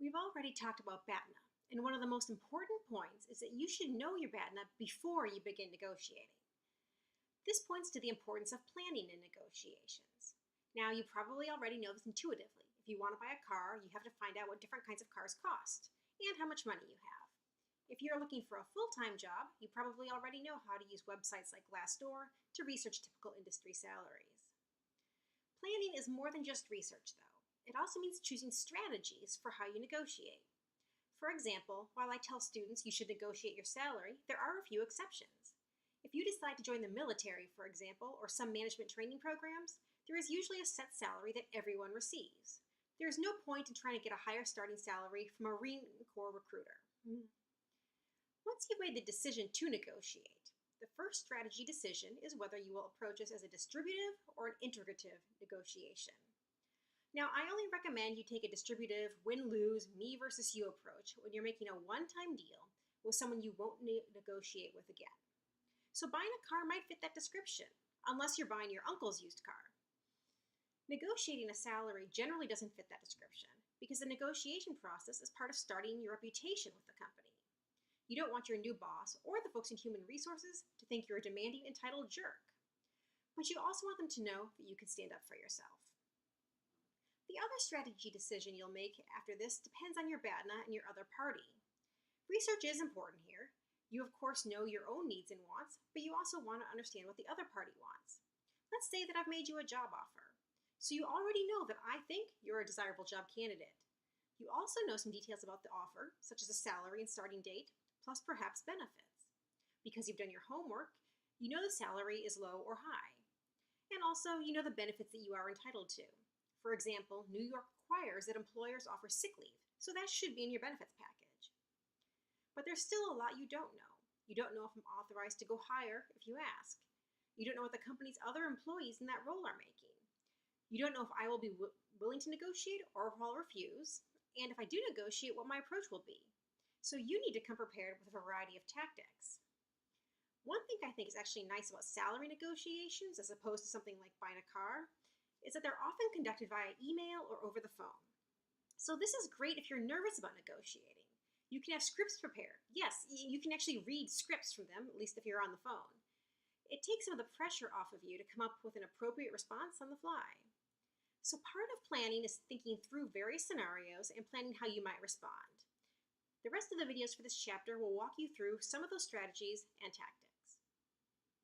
We've already talked about BATNA, and one of the most important points is that you should know your BATNA before you begin negotiating. This points to the importance of planning in negotiations. Now, you probably already know this intuitively. If you want to buy a car, you have to find out what different kinds of cars cost and how much money you have. If you're looking for a full-time job, you probably already know how to use websites like Glassdoor to research typical industry salaries. Planning is more than just research, though. It also means choosing strategies for how you negotiate. For example, while I tell students you should negotiate your salary, there are a few exceptions. If you decide to join the military, for example, or some management training programs, there is usually a set salary that everyone receives. There is no point in trying to get a higher starting salary from a Marine Corps recruiter. Once you've made the decision to negotiate, the first strategy decision is whether you will approach this as a distributive or an integrative negotiation. Now, I only recommend you take a distributive win-lose, me versus you approach when you're making a one-time deal with someone you won't negotiate with again. So buying a car might fit that description, unless you're buying your uncle's used car. Negotiating a salary generally doesn't fit that description because the negotiation process is part of starting your reputation with the company. You don't want your new boss or the folks in human resources to think you're a demanding, entitled jerk. But you also want them to know that you can stand up for yourself. The other strategy decision you'll make after this depends on your BATNA and your other party. Research is important here. You of course know your own needs and wants, but you also want to understand what the other party wants. Let's say that I've made you a job offer. So you already know that I think you're a desirable job candidate. You also know some details about the offer, such as a salary and starting date, plus perhaps benefits. Because you've done your homework, you know the salary is low or high. And also, you know the benefits that you are entitled to. For example, New York requires that employers offer sick leave, so that should be in your benefits package. But there's still a lot you don't know. You don't know if I'm authorized to go higher if you ask. You don't know what the company's other employees in that role are making. You don't know if I will be willing to negotiate or if I'll refuse, and if I do negotiate, what my approach will be. So you need to come prepared with a variety of tactics. One thing I think is actually nice about salary negotiations, as opposed to something like buying a car, is that they're often conducted via email or over the phone. So this is great if you're nervous about negotiating. You can have scripts prepared. Yes, you can actually read scripts from them, at least if you're on the phone. It takes some of the pressure off of you to come up with an appropriate response on the fly. So part of planning is thinking through various scenarios and planning how you might respond. The rest of the videos for this chapter will walk you through some of those strategies and tactics.